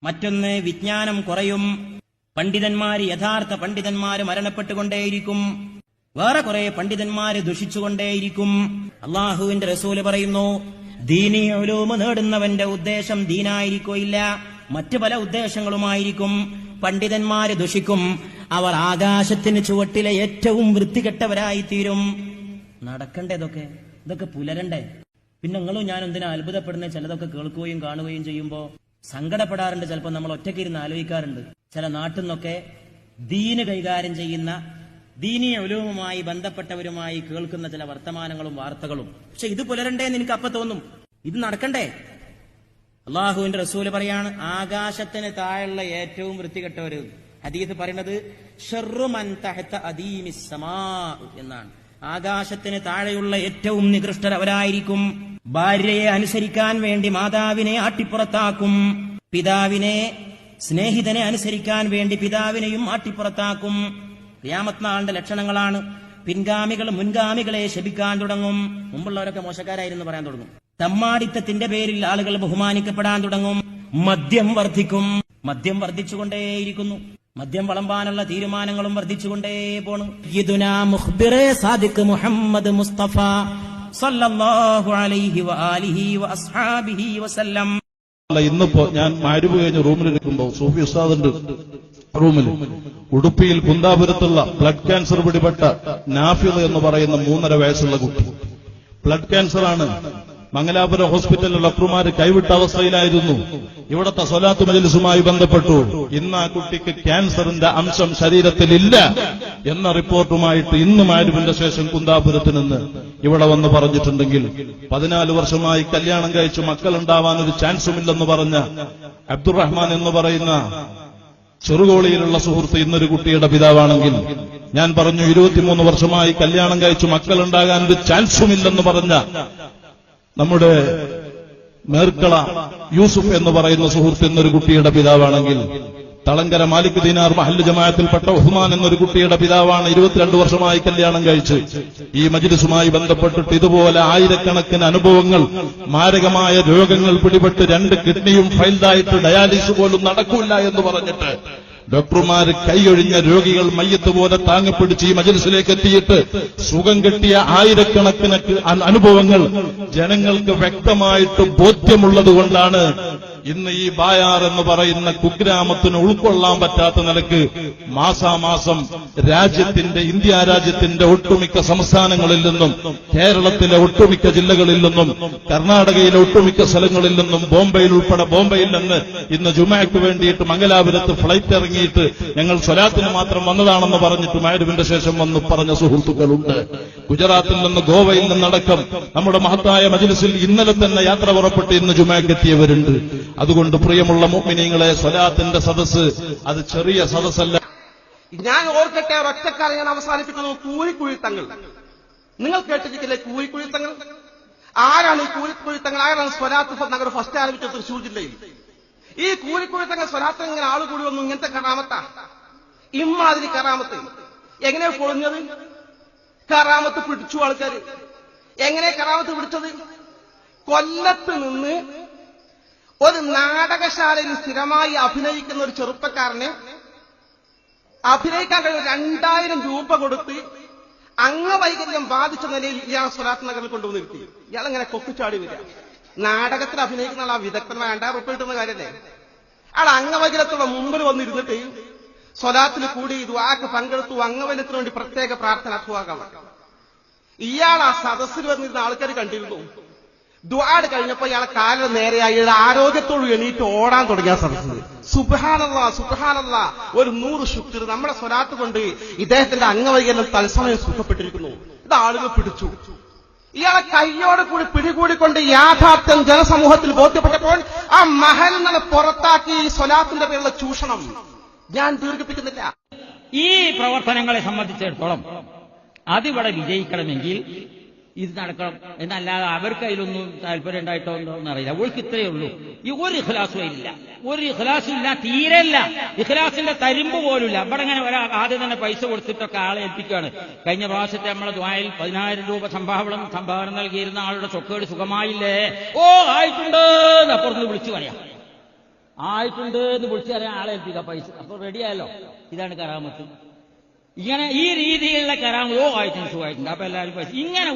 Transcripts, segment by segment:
മറ്റൊന്ന് വിജ്ഞാനം കുറയും. യഥാർത്ഥ പണ്ഡിതന്മാര് മരണപ്പെട്ടുകൊണ്ടേയിരിക്കും. വേറെ കുറെ പണ്ഡിതന്മാര് ദുഷിച്ചുകൊണ്ടേയിരിക്കും. അള്ളാഹുവിന്റെ റസൂല് പറയുന്നു, ദീനീ ഉലൂമ് നേടുന്നവന്റെ ഉദ്ദേശം ദീനായിരിക്കില്ല, മറ്റു പല ഉദ്ദേശങ്ങളുമായിരിക്കും. പണ്ഡിതന്മാര് ദുഷിക്കും, അവർ ആകാശത്തിന് ചുവട്ടിലെ ഏറ്റവും വൃത്തികെട്ടവരായി തീരും. നടക്കണ്ടേ ഇതൊക്കെ പുലരണ്ടേ? പിന്നെ നിങ്ങളും ഞാൻ എന്തിനാ അത്ഭുതപ്പെടുന്ന? ചിലതൊക്കെ കേൾക്കുകയും കാണുകയും ചെയ്യുമ്പോ സങ്കടപ്പെടാറുണ്ട്. ചിലപ്പോൾ നമ്മൾ ഒറ്റയ്ക്കിരുന്ന് ആലോചിക്കാറുണ്ട്. ചില നാട്ടിൽ നിന്നൊക്കെ ദീന് കൈകാര്യം ചെയ്യുന്ന ദീനീ ഉലൂമുമായി ബന്ധപ്പെട്ടവരുമായി കേൾക്കുന്ന ചില വർത്തമാനങ്ങളും വാർത്തകളും. പക്ഷെ ഇത് പുലരണ്ടേന്ന് എനിക്ക് അപ്പൊ തോന്നും. ഇത് നടക്കണ്ടേ? അള്ളാഹുവിന്റെ റസൂല് പറയാണ്, ആകാശത്തിന് താഴെയുള്ള ഏറ്റവും വൃത്തികെട്ടവര്. ഹദീസ് പറയുന്നത് ശർറു മൻ തഹത അദീമിസ് സമാ എന്നാണ്. ആകാശത്തിന് താഴെയുള്ള ഏറ്റവും നികൃഷ്ടർ അവരായിരിക്കും. ഭാര്യയെ അനുസരിക്കാൻ വേണ്ടി മാതാവിനെ ആട്ടിപ്പുറത്താക്കും. സ്നേഹിതനെ അനുസരിക്കാൻ വേണ്ടി പിതാവിനെയും ആട്ടിപ്പുറത്താക്കും. ഖിയാമത്ത് നാളിന്റെ ലക്ഷണങ്ങളാണ്. പിൻഗാമികൾ മുൻഗാമികളെ ശപിക്കാൻ തുടങ്ങും. മുമ്പുള്ളവരൊക്കെ മോശക്കാരായിരുന്നു പറയാൻ തുടങ്ങും. തമ്മാടിത്തത്തിന്റെ പേരിൽ ആളുകൾ ബഹുമാനിക്കപ്പെടാൻ തുടങ്ങും. മദ്യം വർദ്ധിക്കും. മദ്യം വർദ്ധിച്ചുകൊണ്ടേയിരിക്കുന്നു. മദ്യം വളമ്പാനുള്ള തീരുമാനങ്ങളും വർദ്ധിച്ചുകൊണ്ടേ പോണു. സാദിഖ് മുഹമ്മദ് മുസ്തഫ സല്ലല്ലാഹു അലൈഹി വആലിഹി വഅസ്ഹാബിഹി വസല്ലം. ഇന്നിപ്പോ ഞാൻ മഗ്‌രിബ് കഴിഞ്ഞ് റൂമിലിരിക്കുമ്പോ സൂഫി ഉസ്താദിന്റെ റൂമിൽ ഉടുപ്പിയിൽ കുന്താപുരത്തുള്ള ബ്ലഡ് ക്യാൻസർ പിടിപെട്ട നാഫിദ് എന്ന് പറയുന്ന 3.5 വയസ്സുള്ള കുട്ടി. ബ്ലഡ് ക്യാൻസറാണ്. മംഗലാപുരം ഹോസ്പിറ്റലിലെ ഡോക്ടർമാര് കൈവിട്ട അവസ്ഥയിലായിരുന്നു. ഇവിടത്തെ സ്വലാത്ത് മജ്‌ലിസുമായി ബന്ധപ്പെട്ടു. ഇന്ന് ആ കുട്ടിക്ക് ക്യാൻസറിന്റെ അംശം ശരീരത്തിലില്ല എന്ന റിപ്പോർട്ടുമായിട്ട് ഇന്ന് മഗ്‌രിബിന്റെ ശേഷം കുന്താപുരത്ത് നിന്ന് ഇവിടെ വന്ന് പറഞ്ഞിട്ടുണ്ടെങ്കിൽ 14 വർഷമായി കല്യാണം കഴിച്ചു മക്കളുണ്ടാവാനൊരു ചാൻസുമില്ലെന്ന് പറഞ്ഞ അബ്ദുറഹ്മാൻ എന്ന് പറയുന്ന ചെറുകോളിയിലുള്ള സുഹൃത്ത് ഇന്നൊരു കുട്ടിയുടെ പിതാവാണെങ്കിൽ, ഞാൻ പറഞ്ഞു 23 വർഷമായി കല്യാണം കഴിച്ചു മക്കളുണ്ടാകാൻ ഒരു ചാൻസുമില്ലെന്ന് പറഞ്ഞ നമ്മുടെ മേർക്കള യൂസുഫ് എന്ന് പറയുന്ന സുഹൃത്ത് എന്നൊരു കുട്ടിയുടെ പിതാവാണെങ്കിൽ, തളങ്കര മാലിക് ദീനാർ മഹല്ല് ജമാഅത്തിൽപ്പെട്ട ഉസ്മാൻ എന്നൊരു കുട്ടിയുടെ പിതാവാണ്. 22 വർഷമായി കല്യാണം കഴിച്ച് ഈ മജ്‌ലിസുമായി ബന്ധപ്പെട്ടിട്ട് ഇതുപോലെ ആയിരക്കണക്കിന് അനുഭവങ്ങൾ, മാരകമായ രോഗങ്ങൾ പിടിപെട്ട് 2 കിഡ്നിയും ഫെയിൽഡായിട്ട് ഡയാലിസിസ് പോലും നടക്കില്ല എന്ന് പറഞ്ഞിട്ട് ഡോക്ടർമാര് കൈയൊഴിഞ്ഞ രോഗികൾ മയ്യത്ത് പോലെ താങ്ങിപ്പിടിച്ച് ഈ മജ്‌ലിസിലേക്ക് എത്തിയിട്ട് സുഖം കിട്ടിയ ആയിരക്കണക്കിന് അനുഭവങ്ങൾ ജനങ്ങൾക്ക് വ്യക്തമായിട്ട് ബോധ്യമുള്ളതുകൊണ്ടാണ് ഇന്ന് ഈ ബായാർ എന്ന് പറയുന്ന കുഗ്രാമത്തിന് ഉൾക്കൊള്ളാൻ പറ്റാത്ത നിലക്ക് മാസാമാസം ഇന്ത്യ രാജ്യത്തിന്റെ ഒട്ടുമിക്ക സംസ്ഥാനങ്ങളിൽ നിന്നും, കേരളത്തിലെ ഒട്ടുമിക്ക ജില്ലകളിൽ നിന്നും, കർണാടകയിലെ ഒട്ടുമിക്ക സ്ഥലങ്ങളിൽ നിന്നും, ബോംബെയിൽ ഉൾപ്പെടെ ബോംബെയിൽ നിന്ന് ഇന്ന് ജുമഅക്ക് വേണ്ടിയിട്ട് മംഗലാപുരത്ത് ഫ്ലൈറ്റ് ഇറങ്ങിയിട്ട് ഞങ്ങൾ സ്വലാത്തിന് മാത്രം വന്നതാണെന്ന് പറഞ്ഞിട്ട് മഗ്‌രിബിന്റെ ശേഷം വന്ന് പറഞ്ഞ സുഹൃത്തുക്കളുണ്ട്. ഗുജറാത്തിൽ നിന്ന്, ഗോവയിൽ നിന്നടക്കം നമ്മുടെ മഹത്തായ മജ്‌ലിസിൽ ഇന്നലെ തന്നെ യാത്ര പുറപ്പെട്ട് ഇന്ന് ജുമഅക്ക് എത്തിയവരുണ്ട്. അതുകൊണ്ട് പ്രിയമുള്ള മുഅ്മിനീങ്ങളെ, സ്വലാത്തിന്റെ സദസ്സ് അത് ചെറിയ സദസ്സല്ല. ഞാൻ ഓർക്കട്ടെ, ഒറ്റക്കാലം ഞാൻ അവസാനിപ്പിക്കുന്നു. കൂലിക്കുഴിത്തങ്ങൾ നിങ്ങൾ കേട്ടിരിക്കില്ലേ? കൂലിക്കുഴിത്തങ്ങൾ ആരാണ്? ഈ കൂലിക്കുഴിത്തങ്ങൾ ആരാണ്? സ്വലാത്ത് നഗർ ഫസ്റ്റ് ആരംഭിച്ച തൃശൂർ ജില്ലയിൽ ഈ കൂലിക്കുഴിത്തങ്ങൾ സ്വലാത്ത് ഇങ്ങനെ ആളുകൂടി വന്നു. ഇങ്ങനത്തെ കറാമത്താ, ഇമ്മാതിരി കറാമത്ത്. എങ്ങനെ പൊളിഞ്ഞത്? കറാമത്ത് പിടിച്ചു ആൾക്കാര്. എങ്ങനെ കറാമത്ത് പിടിച്ചത്? കൊല്ലത്ത് നിന്ന് ഒരു നാടകശാലയിൽ സ്ഥിരമായി അഭിനയിക്കുന്ന ഒരു ചെറുപ്പക്കാരനെ അഭിനയിക്കാൻ കഴിയും 2000 രൂപ കൊടുത്ത് അംഗവൈകല്യം ബാധിച്ച നിലയിൽ ഇയാൾ സ്വലാത്ത് നഗറിൽ കൊണ്ടുവന്നിരുത്തി. ഇയാളെങ്ങനെ കൊക്കിച്ചാടി വരിക? നാടകത്തിൽ അഭിനയിക്കുന്ന ആൾ ആ വിദഗ്ധന്മാർ 2000 രൂപ കിട്ടുന്ന കാര്യമല്ലേ? ആൾ അംഗവൈകല്യത്തോടെ മുമ്പിൽ വന്നിരുന്നിട്ട് സ്വലാത്തിൽ കൂടി ദുആക്ക് പങ്കെടുത്തു. അംഗവൈകല്യത്തിന് വേണ്ടി പ്രത്യേക പ്രാർത്ഥന അധ്വാകം. ഇയാൾ ആ സദസ്സിൽ വന്നിരുന്ന ആൾക്കാർ കണ്ടിരുന്നു. ദുആ കഴിഞ്ഞപ്പോ ഇയാളെ കാലിന് നേരെയായി ആരോഗ്യത്തോട് എണീറ്റ് ഓടാൻ തുടങ്ങിയ സദസ്സിൽ. സുബ്ഹാനല്ലാഹ് സുബ്ഹാനല്ലാഹ്, ഒരു 100 ശുക്ർ. നമ്മുടെ സ്വലാത്ത് കൊണ്ട് ഇദ്ദേഹത്തിന്റെ അംഗവൈകല്യം തത്സമയം സുഖപ്പെട്ടിരിക്കുന്നു. ഇത് ആളുകൾ പിടിച്ചു. ഇയാളെ കയ്യോട് കൂടി പിടികൂടിക്കൊണ്ട് യാഥാർത്ഥ്യം ജനസമൂഹത്തിൽ ബോധ്യപ്പെട്ടപ്പോൾ ആ മഹലിൽ നിന്ന് പുറത്താക്കി. ഈ സ്വലാത്തിന്റെ പേരുള്ള ചൂഷണം ഞാൻ ദീർഘിപ്പിക്കുന്നില്ല. ഈ പ്രവർത്തനങ്ങളെ സംബന്ധിച്ചിടത്തോളം അതിവിടെ വിജയിക്കണമെങ്കിൽ ഇത് നടക്കണം എന്നല്ലാതെ അവർക്ക് അതിലൊന്നും താല്പര്യം ഉണ്ടായിട്ടോ എന്ന് അറിയില്ല. അവൾക്ക് ഇത്രയേ ഉള്ളൂ. ഈ ഒരു ഇഖ്ലാസും ഇല്ല, ഒരു ഇഖ്ലാസും ഇല്ല, തീരെയില്ല. ഇഖ്ലാസിന്റെ തരിമ്പ് പോലുമില്ല. അവിടെ ഇങ്ങനെ ആദ്യം തന്നെ പൈസ കൊടുത്തിട്ടൊക്കെ ആളെ ഏൽപ്പിക്കുകയാണ്. കഴിഞ്ഞ പ്രാവശ്യത്തെ നമ്മളെ ദുആയിൽ 10000 രൂപ സംഭാവന നൽകിയിരുന്ന ആളുടെ ചൊക്കേട് സുഖമായില്ലേ? ഓ ആയിട്ടുണ്ട് അപ്പുറത്ത് വിളിച്ചു പറയാം. ആയിട്ടുണ്ട് എന്ന് വിളിച്ചു തരാൻ ആളെ ഏൽപ്പിക്കുക പൈസ. അപ്പൊ റെഡിയായല്ലോ. ഇതാണ് കറാമത്ത്. ഇങ്ങനെ ഈ രീതിയിലുള്ള കറാമത്ത് ആയിട്ടുണ്ട് സുഖമായിട്ടുണ്ട്. അപ്പൊ എല്ലാവരും പൈസ. ഇങ്ങനെ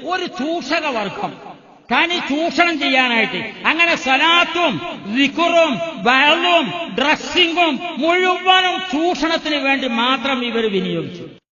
ഒരു ചൂഷക വർഗം തനി ചൂഷണം ചെയ്യാനായിട്ട് അങ്ങനെ സലാത്തും ദിക്റും വഅളും ഡ്രസ്സിങ്ങും മുഴുവനും ചൂഷണത്തിന് വേണ്ടി മാത്രം ഇവർ വിനിയോഗിച്ചു.